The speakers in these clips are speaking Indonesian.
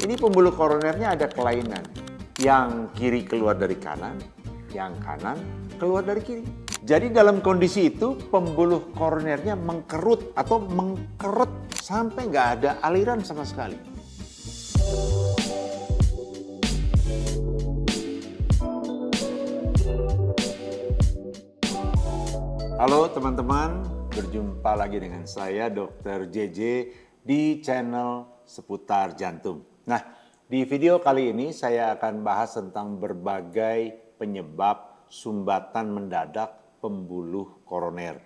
Ini pembuluh koronernya ada kelainan. Yang kiri keluar dari kanan, yang kanan keluar dari kiri. Jadi dalam kondisi itu pembuluh koronernya mengkerut atau mengkeret sampai nggak ada aliran sama sekali. Halo teman-teman, berjumpa lagi dengan saya Dr. JJ di channel seputar jantung. Nah, di video kali ini saya akan bahas tentang berbagai penyebab sumbatan mendadak pembuluh koroner.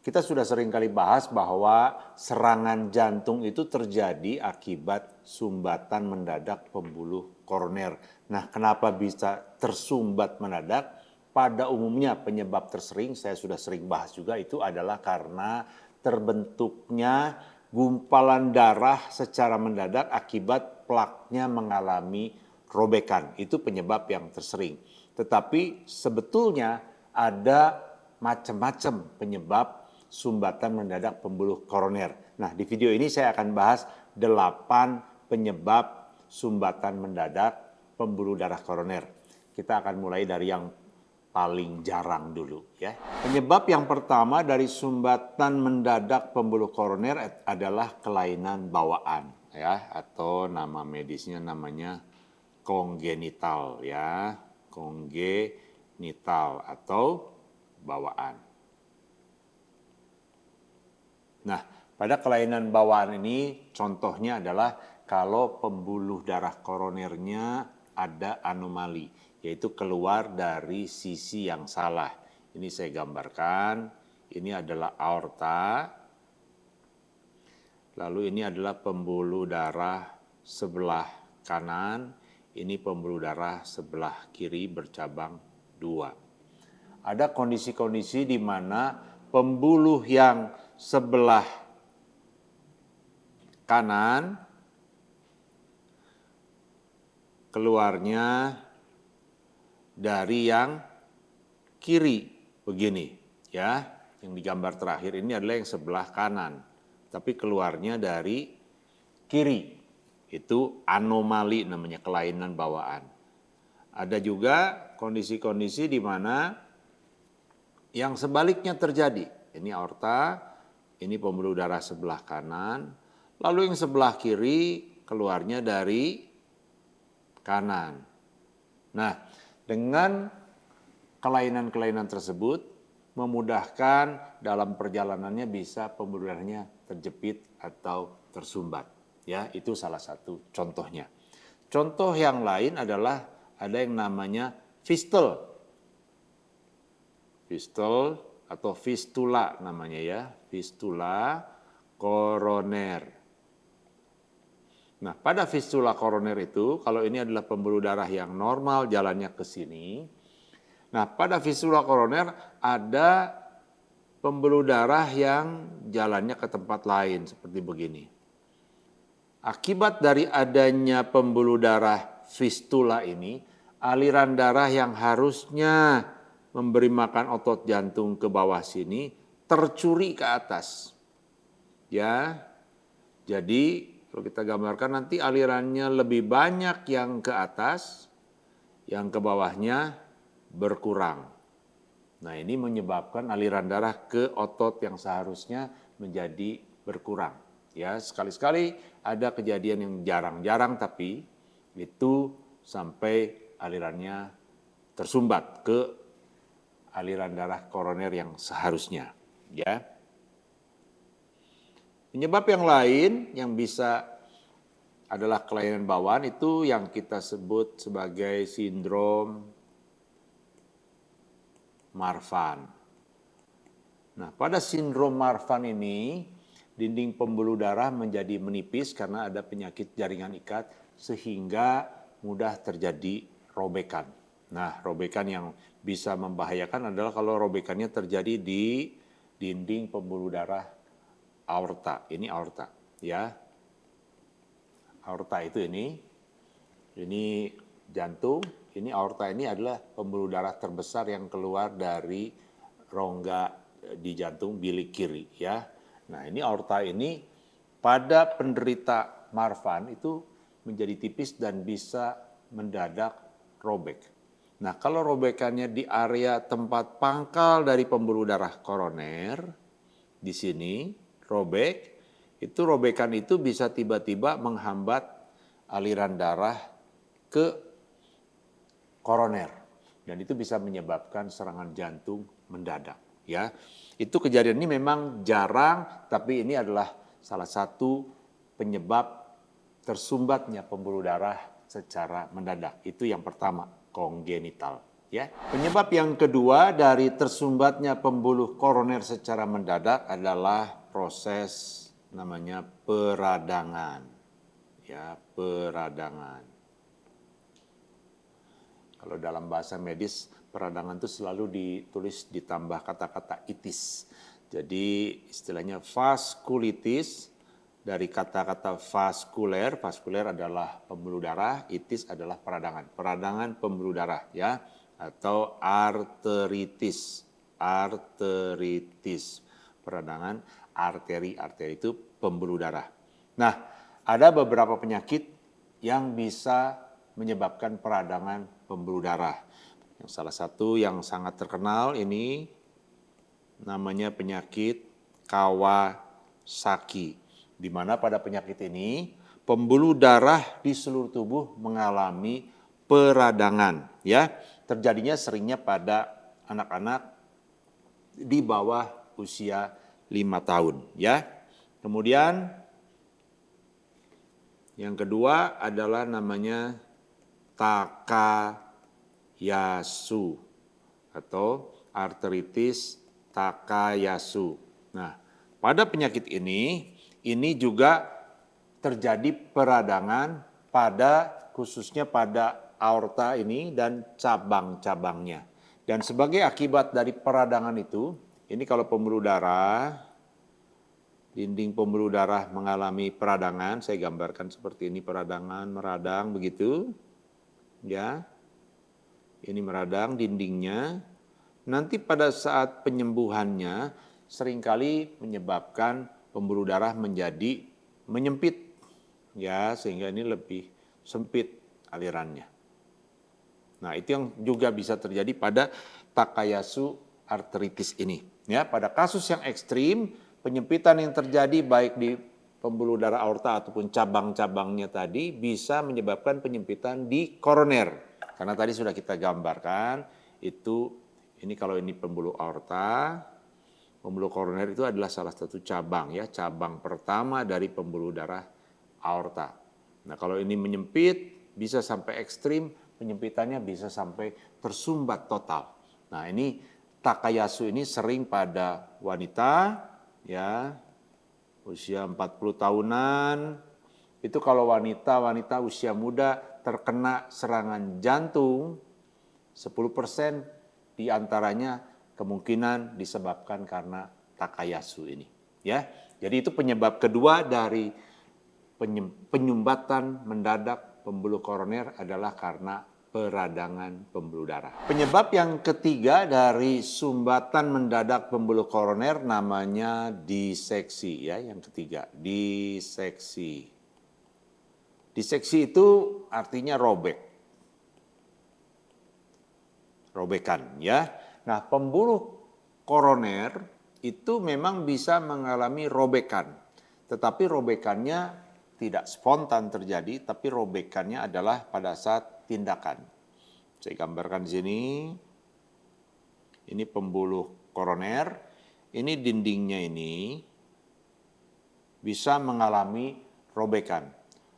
Kita sudah sering kali bahas bahwa serangan jantung itu terjadi akibat sumbatan mendadak pembuluh koroner. Nah, kenapa bisa tersumbat mendadak? Pada umumnya penyebab tersering, saya sudah sering bahas juga, itu adalah karena terbentuknya gumpalan darah secara mendadak akibat plaknya mengalami robekan. Itu penyebab yang tersering. Tetapi sebetulnya ada macam-macam penyebab sumbatan mendadak pembuluh koroner. Nah, di video ini saya akan bahas 8 penyebab sumbatan mendadak pembuluh darah koroner. Kita akan mulai dari yang paling jarang dulu ya. Penyebab yang pertama dari sumbatan mendadak pembuluh koroner adalah kelainan bawaan ya, atau nama medisnya namanya kongenital ya, kongenital atau bawaan. Nah, pada kelainan bawaan ini contohnya adalah kalau pembuluh darah koronernya ada anomali, yaitu keluar dari sisi yang salah. Ini saya gambarkan, ini adalah aorta, lalu ini adalah pembuluh darah sebelah kanan, ini pembuluh darah sebelah kiri bercabang 2. Ada kondisi-kondisi di mana pembuluh yang sebelah kanan keluarnya dari yang kiri begini ya. Yang digambar terakhir ini adalah yang sebelah kanan, tapi keluarnya dari kiri. Itu anomali namanya, kelainan bawaan. Ada juga kondisi-kondisi di mana yang sebaliknya terjadi. Ini aorta, ini pembuluh darah sebelah kanan, lalu yang sebelah kiri keluarnya dari kanan. Nah, dengan kelainan-kelainan tersebut memudahkan dalam perjalanannya bisa pembuluh darahnya terjepit atau tersumbat. Ya, itu salah satu contohnya. Contoh yang lain adalah ada yang namanya fistel. Fistel atau fistula namanya ya, fistula koroner. Nah, pada fistula koroner itu, kalau ini adalah pembuluh darah yang normal jalannya ke sini. Nah, pada fistula koroner ada pembuluh darah yang jalannya ke tempat lain seperti begini. Akibat dari adanya pembuluh darah fistula ini, aliran darah yang harusnya memberi makan otot jantung ke bawah sini tercuri ke atas. Ya. Jadi kalau kita gambarkan nanti alirannya lebih banyak yang ke atas, yang ke bawahnya berkurang. Nah, ini menyebabkan aliran darah ke otot yang seharusnya menjadi berkurang. Ya, sekali-sekali ada kejadian yang jarang-jarang tapi itu sampai alirannya tersumbat ke aliran darah koroner yang seharusnya, ya. Penyebab yang lain yang bisa adalah kelainan bawaan itu yang kita sebut sebagai sindrom Marfan. Nah, pada sindrom Marfan ini dinding pembuluh darah menjadi menipis karena ada penyakit jaringan ikat sehingga mudah terjadi robekan. Nah, robekan yang bisa membahayakan adalah kalau robekannya terjadi di dinding pembuluh darah aorta. Ini aorta, ya. Aorta itu ini jantung, ini aorta ini adalah pembuluh darah terbesar yang keluar dari rongga di jantung bilik kiri, ya. Nah, ini aorta ini pada penderita Marfan itu menjadi tipis dan bisa mendadak robek. Nah, kalau robekannya di area tempat pangkal dari pembuluh darah koroner, di sini robek, itu robekan itu bisa tiba-tiba menghambat aliran darah ke koroner dan itu bisa menyebabkan serangan jantung mendadak, ya. Itu kejadian ini memang jarang, tapi ini adalah salah satu penyebab tersumbatnya pembuluh darah secara mendadak. Itu yang pertama, kongenital, ya. Penyebab yang kedua dari tersumbatnya pembuluh koroner secara mendadak adalah proses namanya peradangan. Ya, peradangan. Kalau dalam bahasa medis, peradangan itu selalu ditulis ditambah kata-kata itis. Jadi istilahnya vaskulitis, dari kata-kata vaskuler, vaskuler adalah pembuluh darah, itis adalah peradangan. Peradangan pembuluh darah, ya, atau arteritis. Arteritis, peradangan arteri, arteri itu pembuluh darah. Nah, ada beberapa penyakit yang bisa menyebabkan peradangan pembuluh darah. Yang salah satu yang sangat terkenal ini namanya penyakit Kawasaki, di mana pada penyakit ini pembuluh darah di seluruh tubuh mengalami peradangan, ya. Terjadinya seringnya pada anak-anak di bawah usia 5 tahun, ya. Kemudian yang kedua adalah namanya Takayasu atau arteritis Takayasu. Nah, pada penyakit ini juga terjadi peradangan pada khususnya pada aorta ini dan cabang-cabangnya. Dan sebagai akibat dari peradangan itu, ini kalau pembuluh darah, dinding pembuluh darah mengalami peradangan, saya gambarkan seperti ini, peradangan, meradang begitu. Ya, ini meradang dindingnya. Nanti pada saat penyembuhannya seringkali menyebabkan pembuluh darah menjadi menyempit, ya, sehingga ini lebih sempit alirannya. Nah, itu yang juga bisa terjadi pada Takayasu arteritis ini. Ya, pada kasus yang ekstrim, penyempitan yang terjadi baik di pembuluh darah aorta ataupun cabang-cabangnya tadi bisa menyebabkan penyempitan di koroner. Karena tadi sudah kita gambarkan, ini kalau ini pembuluh aorta, pembuluh koroner itu adalah salah satu cabang, ya, cabang pertama dari pembuluh darah aorta. Nah, kalau ini menyempit bisa sampai ekstrim, penyempitannya bisa sampai tersumbat total. Nah, ini Takayasu ini sering pada wanita, ya, usia 40 tahunan, itu kalau wanita usia muda terkena serangan jantung, 10% diantaranya kemungkinan disebabkan karena Takayasu ini. Ya, jadi itu penyebab kedua dari penyumbatan mendadak pembuluh koroner adalah karena peradangan pembuluh darah. Penyebab yang ketiga dari sumbatan mendadak pembuluh koroner namanya diseksi, ya, yang ketiga, diseksi. Diseksi itu artinya robek. Robekan, ya. Nah, pembuluh koroner itu memang bisa mengalami robekan. Tetapi robekannya tidak spontan terjadi, tapi robekannya adalah pada saat tindakan. Saya gambarkan di sini. Ini pembuluh koroner, ini dindingnya ini bisa mengalami robekan.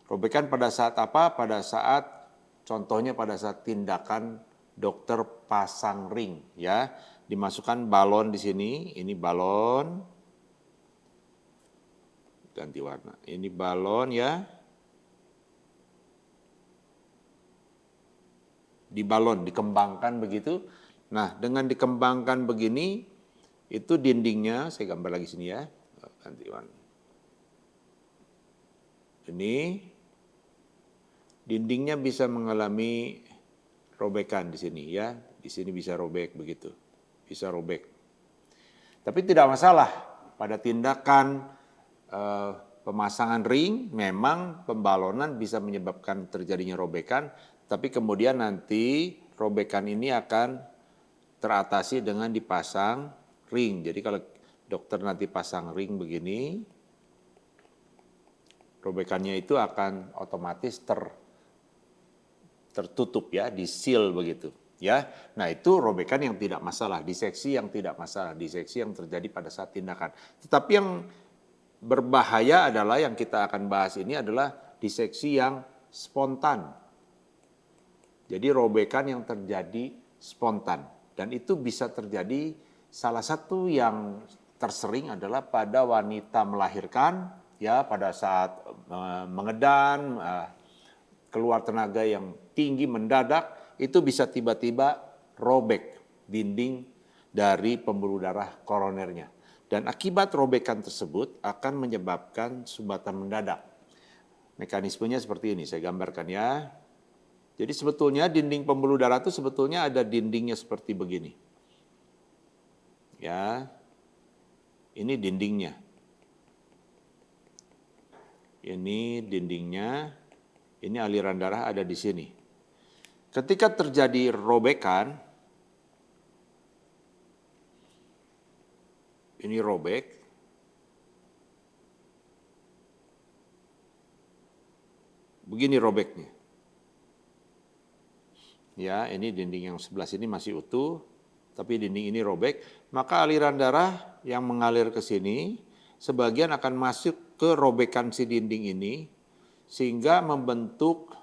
Robekan pada saat apa? Pada saat, contohnya pada saat tindakan dokter pasang ring, ya. Dimasukkan balon di sini, ini balon. Ganti warna. Ini balon, ya. Di balon, dikembangkan begitu. Nah, dengan dikembangkan begini, itu dindingnya, saya gambar lagi sini, ya. Ganti warna. Ini dindingnya bisa mengalami robekan di sini, ya. Di sini bisa robek begitu. Bisa robek. Tapi tidak masalah pada tindakan pemasangan ring, memang pembalonan bisa menyebabkan terjadinya robekan, tapi kemudian nanti robekan ini akan teratasi dengan dipasang ring. Jadi kalau dokter nanti pasang ring begini, robekannya itu akan otomatis tertutup ya, di-seal begitu. Ya, nah itu robekan yang tidak masalah, diseksi yang tidak masalah, diseksi yang terjadi pada saat tindakan. Tetapi yang berbahaya adalah yang kita akan bahas ini adalah diseksi yang spontan. Jadi robekan yang terjadi spontan. Dan itu bisa terjadi, salah satu yang tersering adalah pada wanita melahirkan, ya pada saat mengedan, keluar tenaga yang tinggi mendadak, itu bisa tiba-tiba robek dinding dari pembuluh darah koronernya. Dan akibat robekan tersebut akan menyebabkan sumbatan mendadak. Mekanismenya seperti ini, saya gambarkan ya. Jadi sebetulnya dinding pembuluh darah itu sebetulnya ada dindingnya seperti begini. Ya, ini dindingnya. Ini dindingnya, ini aliran darah ada di sini. Ketika terjadi robekan, ini robek, begini robeknya. Ya, ini dinding yang sebelah sini masih utuh, tapi dinding ini robek, maka aliran darah yang mengalir ke sini, sebagian akan masuk ke robekan si dinding ini, sehingga membentuk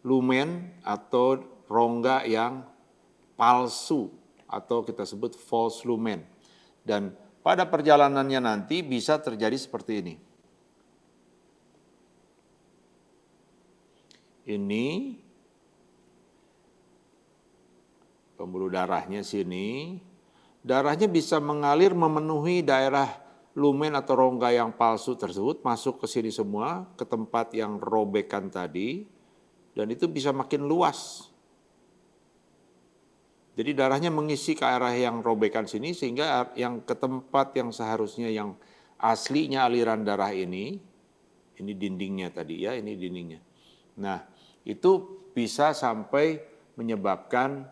lumen atau rongga yang palsu, atau kita sebut false lumen. Dan pada perjalanannya nanti bisa terjadi seperti ini. Ini pembuluh darahnya sini, darahnya bisa mengalir memenuhi daerah lumen atau rongga yang palsu tersebut, masuk ke sini semua, ke tempat yang robekan tadi, dan itu bisa makin luas. Jadi darahnya mengisi ke arah yang robekan sini, sehingga yang ke tempat yang seharusnya yang aslinya aliran darah ini dindingnya tadi ya, ini dindingnya. Nah, itu bisa sampai menyebabkan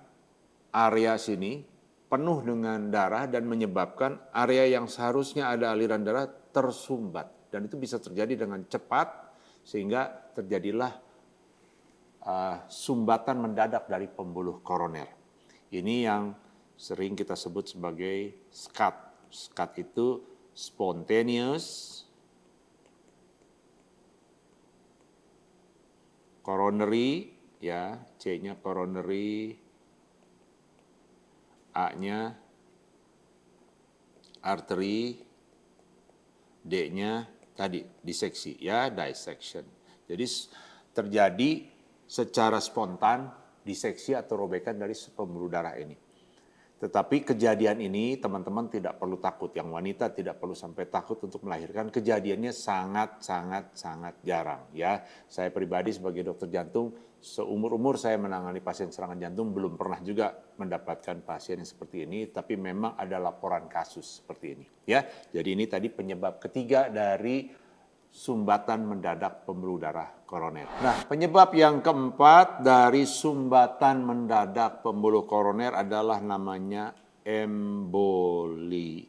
area sini penuh dengan darah dan menyebabkan area yang seharusnya ada aliran darah tersumbat. Dan itu bisa terjadi dengan cepat sehingga terjadilah sumbatan mendadak dari pembuluh koroner. Ini yang sering kita sebut sebagai SCAT. SCAT itu spontaneous coronary, ya, C-nya coronary, A-nya artery, D-nya tadi diseksi, ya, dissection. Jadi terjadi secara spontan diseksi atau robekan dari pembuluh darah ini. Tetapi kejadian ini teman-teman tidak perlu takut, yang wanita tidak perlu sampai takut untuk melahirkan, kejadiannya sangat jarang ya. Saya pribadi sebagai dokter jantung, seumur-umur saya menangani pasien serangan jantung belum pernah juga mendapatkan pasien yang seperti ini, tapi memang ada laporan kasus seperti ini ya. Jadi ini tadi penyebab ketiga dari sumbatan mendadak pembuluh darah koroner. Nah, penyebab yang keempat dari sumbatan mendadak pembuluh koroner adalah namanya emboli.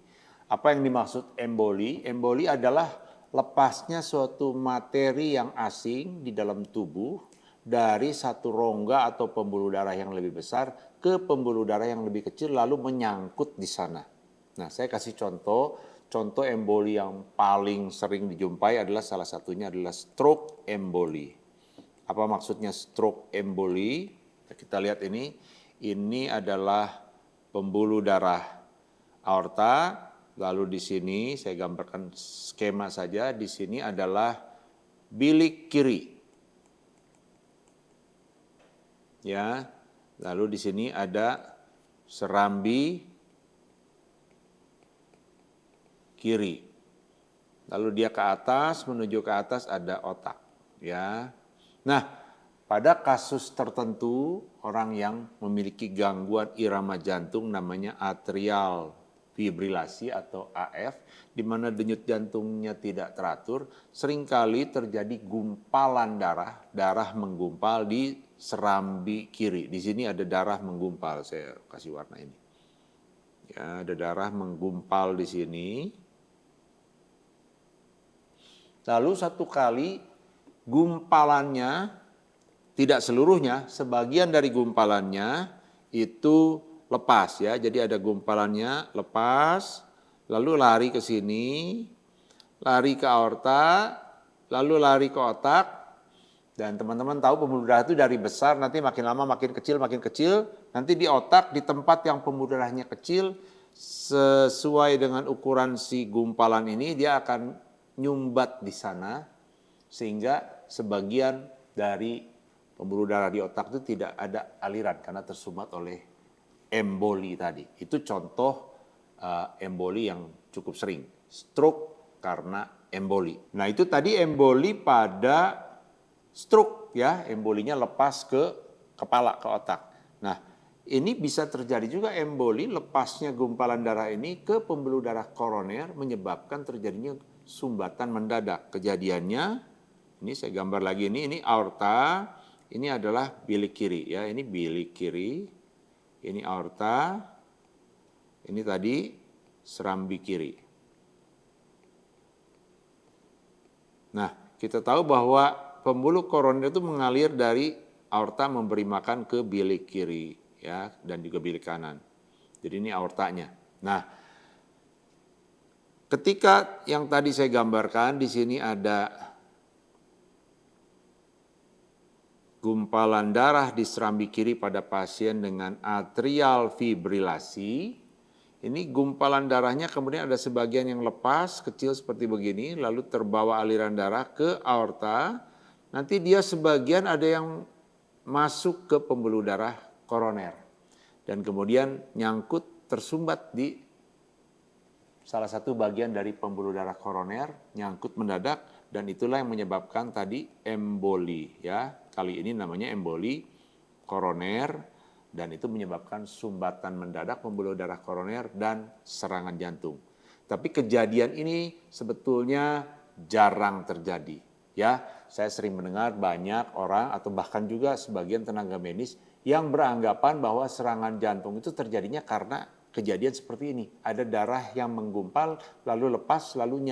Apa yang dimaksud emboli? Emboli adalah lepasnya suatu materi yang asing di dalam tubuh dari satu rongga atau pembuluh darah yang lebih besar ke pembuluh darah yang lebih kecil lalu menyangkut di sana. Nah, saya kasih contoh emboli yang paling sering dijumpai adalah salah satunya adalah stroke emboli. Apa maksudnya stroke emboli? Kita lihat ini adalah pembuluh darah aorta, lalu di sini saya gambarkan skema saja, di sini adalah bilik kiri. Ya, lalu di sini ada serambi kiri. Lalu dia ke atas, menuju ke atas ada otak, ya. Nah, pada kasus tertentu orang yang memiliki gangguan irama jantung namanya atrial fibrilasi atau AF, di mana denyut jantungnya tidak teratur, seringkali terjadi gumpalan darah, darah menggumpal di serambi kiri. Di sini ada darah menggumpal, saya kasih warna ini. Ya, ada darah menggumpal di sini. Lalu satu kali gumpalannya, tidak seluruhnya, sebagian dari gumpalannya itu lepas ya. Jadi ada gumpalannya lepas, lalu lari ke sini, lari ke aorta, lalu lari ke otak. Dan teman-teman tahu pembuluh darah itu dari besar nanti makin lama makin kecil, nanti di otak di tempat yang pembuluh darahnya kecil sesuai dengan ukuran si gumpalan ini dia akan nyumbat di sana sehingga sebagian dari pembuluh darah di otak itu tidak ada aliran karena tersumbat oleh emboli tadi. Itu contoh emboli yang cukup sering, stroke karena emboli. Nah itu tadi emboli pada stroke ya, embolinya lepas ke kepala, ke otak. Nah ini bisa terjadi juga emboli lepasnya gumpalan darah ini ke pembuluh darah koroner menyebabkan terjadinya sumbatan mendadak. Kejadiannya, ini saya gambar lagi ini aorta, ini adalah bilik kiri ya, ini bilik kiri, ini aorta, ini tadi serambi kiri. Nah, kita tahu bahwa pembuluh koroner itu mengalir dari aorta memberi makan ke bilik kiri ya dan juga bilik kanan. Jadi ini aortanya. Nah, ketika yang tadi saya gambarkan di sini ada gumpalan darah di serambi kiri pada pasien dengan atrial fibrilasi. Ini gumpalan darahnya kemudian ada sebagian yang lepas, kecil seperti begini, lalu terbawa aliran darah ke aorta. Nanti dia sebagian ada yang masuk ke pembuluh darah koroner. Dan kemudian nyangkut tersumbat di salah satu bagian dari pembuluh darah koroner, nyangkut mendadak, dan itulah yang menyebabkan tadi emboli ya. Kali ini namanya emboli koroner. Dan itu menyebabkan sumbatan mendadak pembuluh darah koroner dan serangan jantung. Tapi kejadian ini sebetulnya jarang terjadi. Ya, saya sering mendengar banyak orang atau bahkan juga sebagian tenaga medis yang beranggapan bahwa serangan jantung itu terjadinya karena kejadian seperti ini. Ada darah yang menggumpal lalu lepas lalu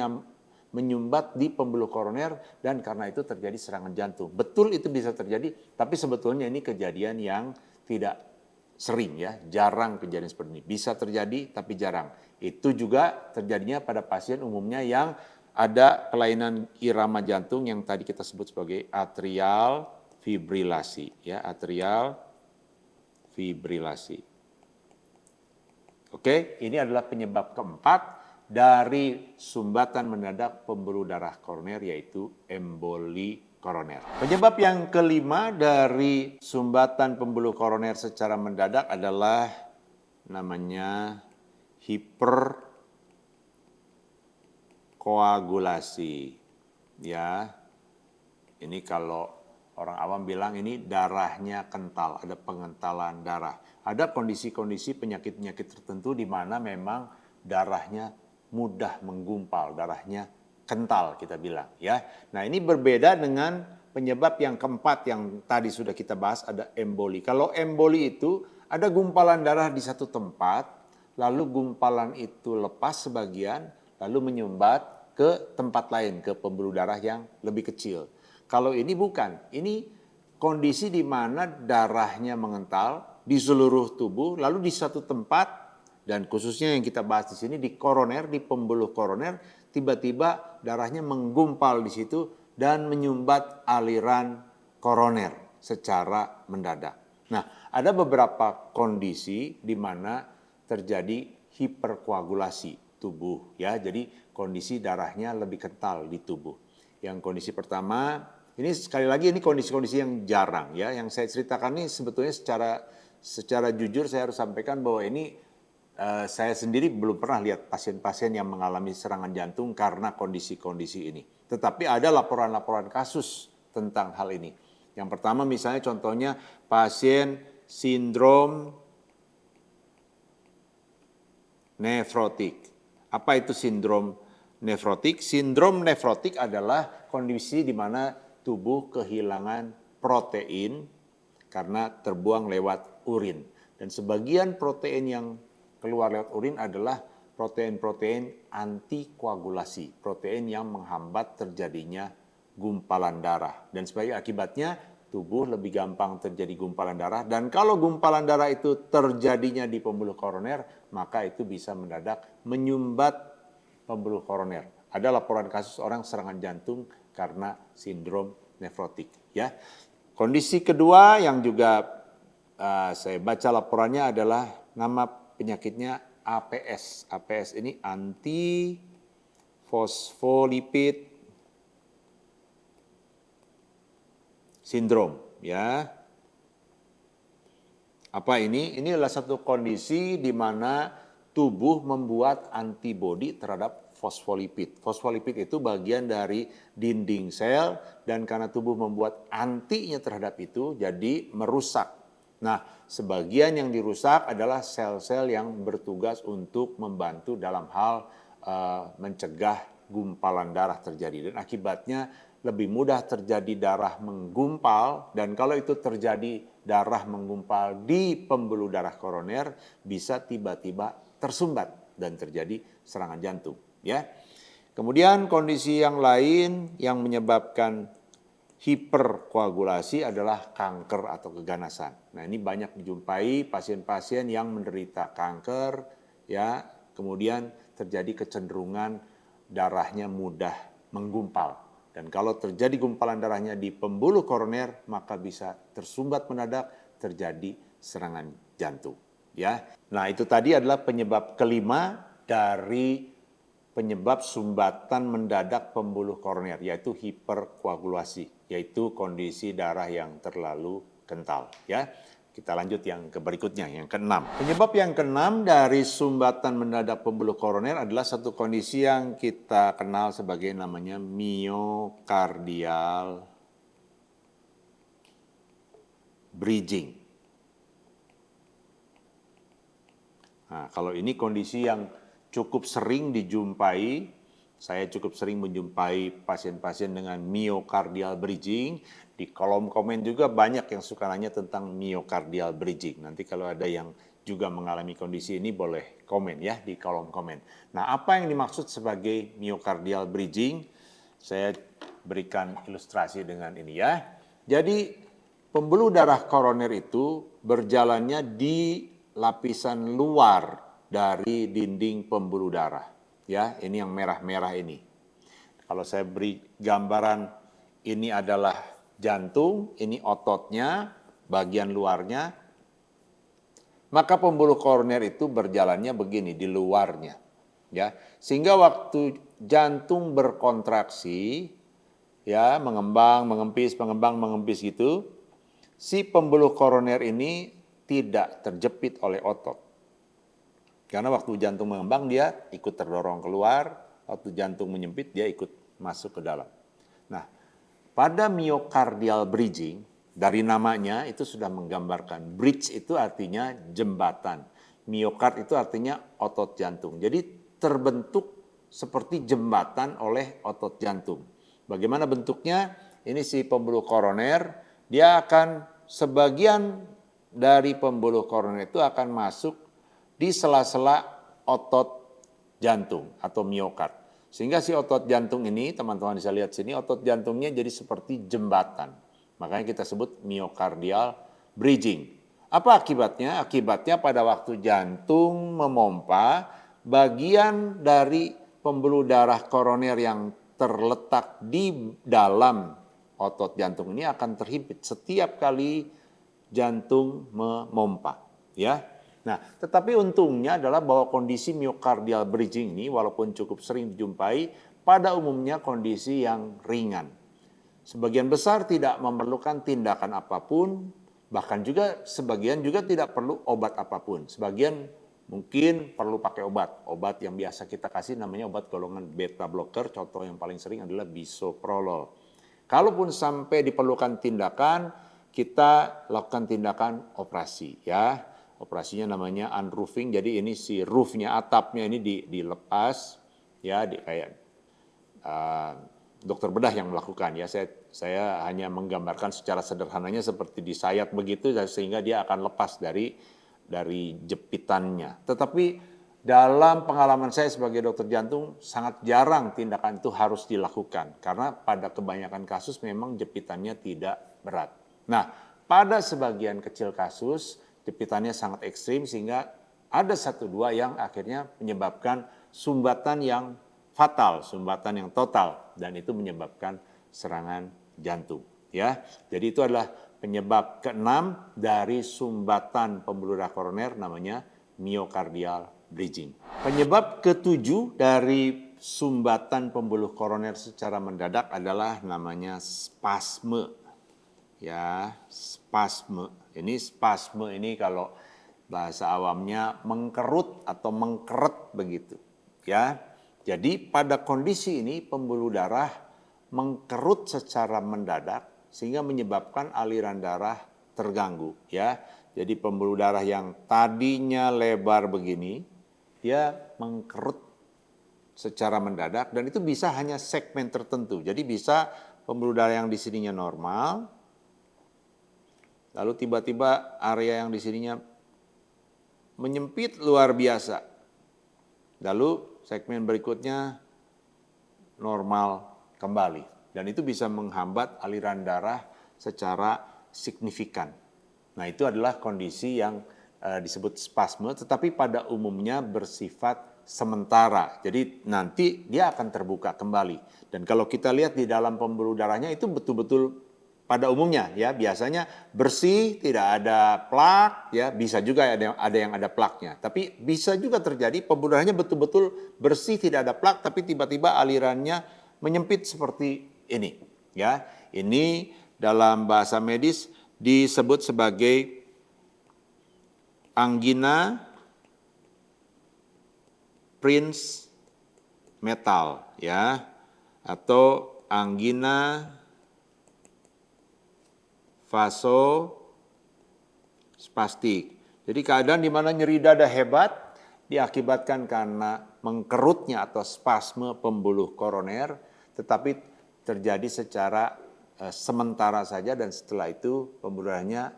menyumbat di pembuluh koroner dan karena itu terjadi serangan jantung. Betul itu bisa terjadi, tapi sebetulnya ini kejadian yang tidak sering ya, jarang kejadian seperti ini. Bisa terjadi tapi jarang. Itu juga terjadinya pada pasien umumnya yang ada kelainan irama jantung yang tadi kita sebut sebagai atrial fibrilasi ya, atrial fibrilasi. Oke, ini adalah penyebab keempat dari sumbatan mendadak pembuluh darah koroner yaitu emboli koroner. Penyebab yang kelima dari sumbatan pembuluh koroner secara mendadak adalah namanya hiperkoagulasi. Ya, ini kalau orang awam bilang ini darahnya kental, ada pengentalan darah. Ada kondisi-kondisi penyakit-penyakit tertentu di mana memang darahnya mudah menggumpal, darahnya kental kita bilang ya. Nah ini berbeda dengan penyebab yang keempat yang tadi sudah kita bahas ada emboli. Kalau emboli itu ada gumpalan darah di satu tempat, lalu gumpalan itu lepas sebagian, lalu menyumbat ke tempat lain, ke pembuluh darah yang lebih kecil. Kalau ini bukan, ini kondisi di mana darahnya mengental di seluruh tubuh, lalu di satu tempat dan khususnya yang kita bahas di sini di koroner, di pembuluh koroner, tiba-tiba darahnya menggumpal di situ dan menyumbat aliran koroner secara mendadak. Nah, ada beberapa kondisi di mana terjadi hiperkoagulasi tubuh ya. Jadi kondisi darahnya lebih kental di tubuh. Yang kondisi pertama, ini sekali lagi ini kondisi-kondisi yang jarang ya. Yang saya ceritakan ini sebetulnya secara jujur saya harus sampaikan bahwa ini saya sendiri belum pernah lihat pasien-pasien yang mengalami serangan jantung karena kondisi-kondisi ini. Tetapi ada laporan-laporan kasus tentang hal ini. Yang pertama misalnya contohnya pasien sindrom nefrotik. Apa itu sindrom nefrotik? Sindrom nefrotik adalah kondisi di mana tubuh kehilangan protein karena terbuang lewat urin. Dan sebagian protein yang keluar lewat urin adalah protein-protein antikoagulasi, protein yang menghambat terjadinya gumpalan darah. Dan sebagai akibatnya tubuh lebih gampang terjadi gumpalan darah, dan kalau gumpalan darah itu terjadinya di pembuluh koroner, maka itu bisa mendadak menyumbat pembuluh koroner. Ada laporan kasus orang serangan jantung karena sindrom nefrotik. Ya, kondisi kedua yang juga saya baca laporannya adalah nama penyakitnya APS. APS ini anti fosfolipid sindrom, ya. Apa ini? Ini adalah satu kondisi di mana tubuh membuat antibodi terhadap fosfolipid. Fosfolipid itu bagian dari dinding sel, dan karena tubuh membuat antinya terhadap itu, jadi merusak. Nah, sebagian yang dirusak adalah sel-sel yang bertugas untuk membantu dalam hal mencegah gumpalan darah terjadi, dan akibatnya lebih mudah terjadi darah menggumpal, dan kalau itu terjadi darah menggumpal di pembuluh darah koroner bisa tiba-tiba tersumbat dan terjadi serangan jantung, ya. Kemudian kondisi yang lain yang menyebabkan hiperkoagulasi adalah kanker atau keganasan. Nah, ini banyak dijumpai pasien-pasien yang menderita kanker, ya, kemudian terjadi kecenderungan darahnya mudah menggumpal. Dan kalau terjadi gumpalan darahnya di pembuluh koroner, maka bisa tersumbat mendadak, terjadi serangan jantung. Ya, nah itu tadi adalah penyebab kelima dari penyebab sumbatan mendadak pembuluh koroner, yaitu hiperkoagulasi, yaitu kondisi darah yang terlalu kental. Ya, kita lanjut yang ke berikutnya, yang keenam. Penyebab yang keenam dari sumbatan mendadak pembuluh koroner adalah satu kondisi yang kita kenal sebagai namanya miokardial bridging. Nah, kalau ini kondisi yang cukup sering dijumpai, saya cukup sering menjumpai pasien-pasien dengan miokardial bridging. Di kolom komen juga banyak yang suka nanya tentang miokardial bridging. Nanti kalau ada yang juga mengalami kondisi ini boleh komen ya di kolom komen. Nah, apa yang dimaksud sebagai miokardial bridging? Saya berikan ilustrasi dengan ini ya. Jadi pembuluh darah koroner itu berjalannya di lapisan luar dari dinding pembuluh darah. Ya, ini yang merah-merah ini. Kalau saya beri gambaran, ini adalah jantung, ini ototnya, bagian luarnya. Maka pembuluh koroner itu berjalannya begini di luarnya. Ya, sehingga waktu jantung berkontraksi, ya, mengembang, mengempis gitu, si pembuluh koroner ini tidak terjepit oleh otot. Karena waktu jantung mengembang dia ikut terdorong keluar, waktu jantung menyempit dia ikut masuk ke dalam. Nah, pada miokardial bridging, dari namanya itu sudah menggambarkan. Bridge itu artinya jembatan. Miokard itu artinya otot jantung. Jadi terbentuk seperti jembatan oleh otot jantung. Bagaimana bentuknya? Ini si pembuluh koroner, dia akan sebagian dari pembuluh koroner itu akan masuk di sela-sela otot jantung atau miokard. Sehingga si otot jantung ini, teman-teman bisa lihat sini, otot jantungnya jadi seperti jembatan. Makanya kita sebut miokardial bridging. Apa akibatnya? Akibatnya pada waktu jantung memompa, bagian dari pembuluh darah koroner yang terletak di dalam otot jantung ini akan terhimpit setiap kali jantung memompa. Ya. Nah, tetapi untungnya adalah bahwa kondisi miokardial bridging ini walaupun cukup sering dijumpai, pada umumnya kondisi yang ringan. Sebagian besar tidak memerlukan tindakan apapun, bahkan juga sebagian juga tidak perlu obat apapun. Sebagian mungkin perlu pakai obat. Obat yang biasa kita kasih namanya obat golongan beta blocker, contoh yang paling sering adalah bisoprolol. Kalaupun sampai diperlukan tindakan, kita lakukan tindakan operasi ya. operasinya namanya unroofing. Jadi ini si roofnya, atapnya ini dilepas, ya, kayak dokter bedah yang melakukan, ya. Saya hanya menggambarkan secara sederhananya seperti disayat begitu sehingga dia akan lepas dari jepitannya. Tetapi dalam pengalaman saya sebagai dokter jantung sangat jarang tindakan itu harus dilakukan karena pada kebanyakan kasus memang jepitannya tidak berat. Nah, pada sebagian kecil kasus jepitannya sangat ekstrim sehingga ada 1-2 yang akhirnya menyebabkan sumbatan yang fatal, sumbatan yang total, dan itu menyebabkan serangan jantung. Ya, jadi itu adalah penyebab keenam dari sumbatan pembuluh darah koroner, namanya myocardial bridging. Penyebab ketujuh dari sumbatan pembuluh koroner secara mendadak adalah namanya spasme. Ya, spasme. Ini spasme ini kalau bahasa awamnya mengkerut atau mengkeret begitu. Ya, jadi pada kondisi ini pembuluh darah mengkerut secara mendadak sehingga menyebabkan aliran darah terganggu, ya. Jadi pembuluh darah yang tadinya lebar begini, dia mengkerut secara mendadak dan itu bisa hanya segmen tertentu. Jadi bisa pembuluh darah yang di sininya normal, lalu tiba-tiba area yang di sininya menyempit luar biasa. Lalu segmen berikutnya normal kembali. Dan itu bisa menghambat aliran darah secara signifikan. Nah, itu adalah kondisi yang disebut spasme, tetapi pada umumnya bersifat sementara. Jadi nanti dia akan terbuka kembali. Dan kalau kita lihat di dalam pembuluh darahnya itu betul-betul pada umumnya, ya, biasanya bersih, tidak ada plak, ya, bisa juga ada yang ada plaknya. Tapi bisa juga terjadi pembuluh darahnya betul-betul bersih, tidak ada plak, tapi tiba-tiba alirannya menyempit seperti ini, ya. Ini dalam bahasa medis disebut sebagai angina Prince metal, ya, atau angina vasospastik. Jadi keadaan di mana nyeri dada hebat diakibatkan karena mengkerutnya atau spasme pembuluh koroner, tetapi terjadi secara sementara saja dan setelah itu pembuluh darahnya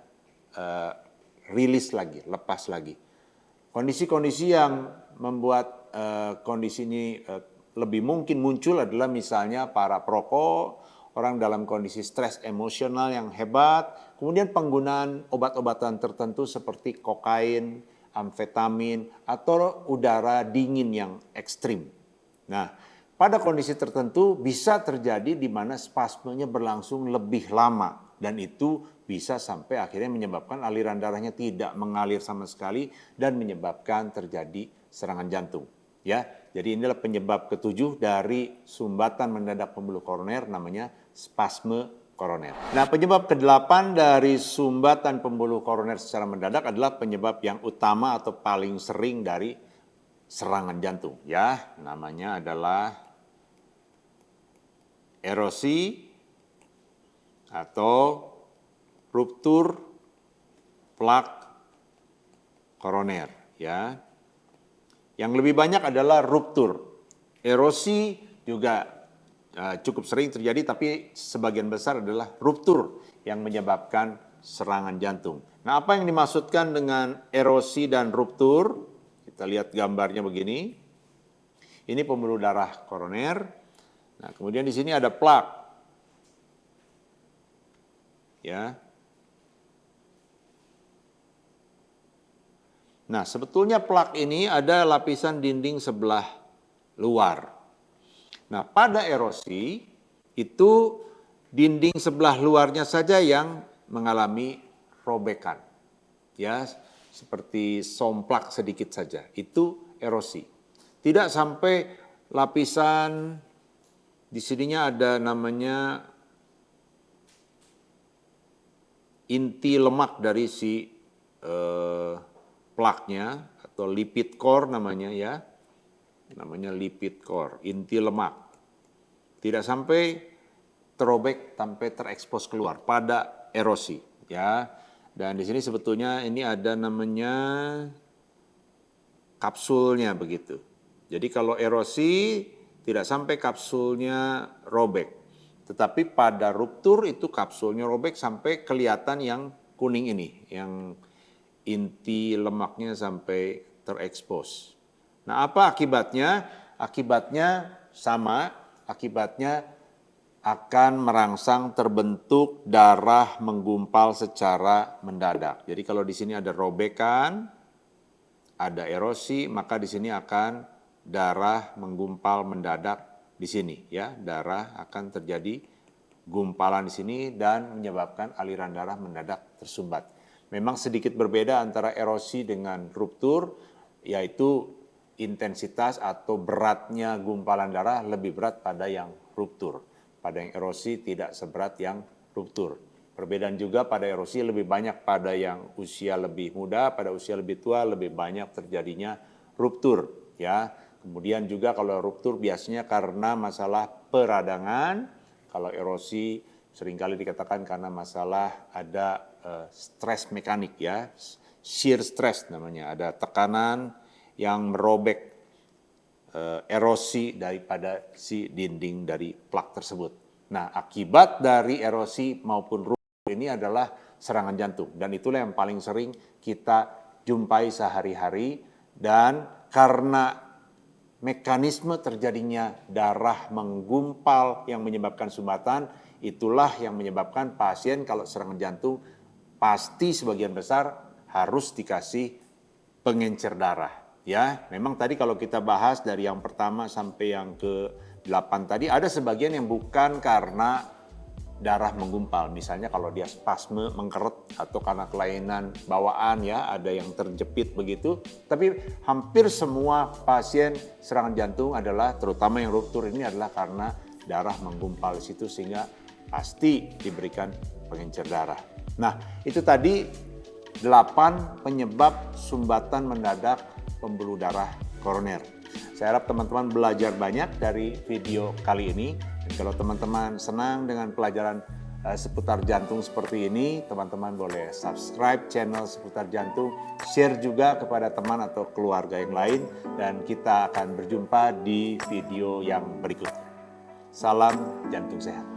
rilis lagi, lepas lagi. Kondisi-kondisi yang membuat kondisi ini lebih mungkin muncul adalah misalnya para perokok, orang dalam kondisi stres emosional yang hebat, kemudian penggunaan obat-obatan tertentu seperti kokain, amfetamin, atau udara dingin yang ekstrim. Nah, pada kondisi tertentu bisa terjadi di mana spasmenya berlangsung lebih lama dan itu bisa sampai akhirnya menyebabkan aliran darahnya tidak mengalir sama sekali dan menyebabkan terjadi serangan jantung. Ya, jadi inilah penyebab ketujuh dari sumbatan mendadak pembuluh koroner, namanya spasme koroner. Nah, penyebab kedelapan dari sumbatan pembuluh koroner secara mendadak adalah penyebab yang utama atau paling sering dari serangan jantung. Ya, namanya adalah erosi atau ruptur plak koroner. Ya. Yang lebih banyak adalah ruptur. Erosi juga cukup sering terjadi, tapi sebagian besar adalah ruptur yang menyebabkan serangan jantung. Nah, apa yang dimaksudkan dengan erosi dan ruptur? Kita lihat gambarnya begini. Ini pembuluh darah koroner. Nah, kemudian di sini ada plak. Ya. Nah, sebetulnya plak ini ada lapisan dinding sebelah luar. Nah, pada erosi itu dinding sebelah luarnya saja yang mengalami robekan. Ya, seperti somplak sedikit saja. Itu erosi. Tidak sampai lapisan di sininya ada namanya inti lemak dari si plaknya atau lipid core namanya, ya. Namanya lipid core, inti lemak. Tidak sampai terobek sampai terekspos keluar pada erosi, ya. Dan di sini sebetulnya ini ada namanya kapsulnya begitu. Jadi kalau erosi tidak sampai kapsulnya robek. Tetapi pada ruptur itu kapsulnya robek sampai kelihatan yang kuning ini, yang inti lemaknya sampai terekspos. Nah, apa akibatnya? Akibatnya sama, akibatnya akan merangsang terbentuk darah menggumpal secara mendadak. Jadi kalau di sini ada robekan, ada erosi, maka di sini akan darah menggumpal mendadak di sini ya. Darah akan terjadi gumpalan di sini dan menyebabkan aliran darah mendadak tersumbat. Memang sedikit berbeda antara erosi dengan ruptur, yaitu intensitas atau beratnya gumpalan darah lebih berat pada yang ruptur. Pada yang erosi tidak seberat yang ruptur. Perbedaan juga pada erosi lebih banyak pada yang usia lebih muda, pada usia lebih tua lebih banyak terjadinya ruptur ya. Kemudian juga kalau ruptur biasanya karena masalah peradangan, kalau erosi seringkali dikatakan karena masalah ada stres mekanik ya, shear stress namanya, ada tekanan yang merobek erosi daripada si dinding dari plak tersebut. Nah, akibat dari erosi maupun ruptur ini adalah serangan jantung. Dan itulah yang paling sering kita jumpai sehari-hari. Dan karena mekanisme terjadinya darah menggumpal yang menyebabkan sumbatan, itulah yang menyebabkan pasien kalau serangan jantung pasti sebagian besar harus dikasih pengencer darah. Ya, memang tadi kalau kita bahas dari yang pertama sampai yang ke-8 tadi ada sebagian yang bukan karena darah menggumpal. Misalnya kalau dia spasme, mengkeret atau karena kelainan bawaan ya, ada yang terjepit begitu. Tapi hampir semua pasien serangan jantung adalah, terutama yang ruptur ini adalah karena darah menggumpal di situ sehingga pasti diberikan pengencer darah. Nah, itu tadi 8 penyebab sumbatan mendadak pembuluh darah koroner. Saya harap teman-teman belajar banyak dari video kali ini. Dan kalau teman-teman senang dengan pelajaran seputar jantung seperti ini, teman-teman boleh subscribe channel seputar jantung, share juga kepada teman atau keluarga yang lain, dan kita akan berjumpa di video yang berikutnya. Salam jantung sehat.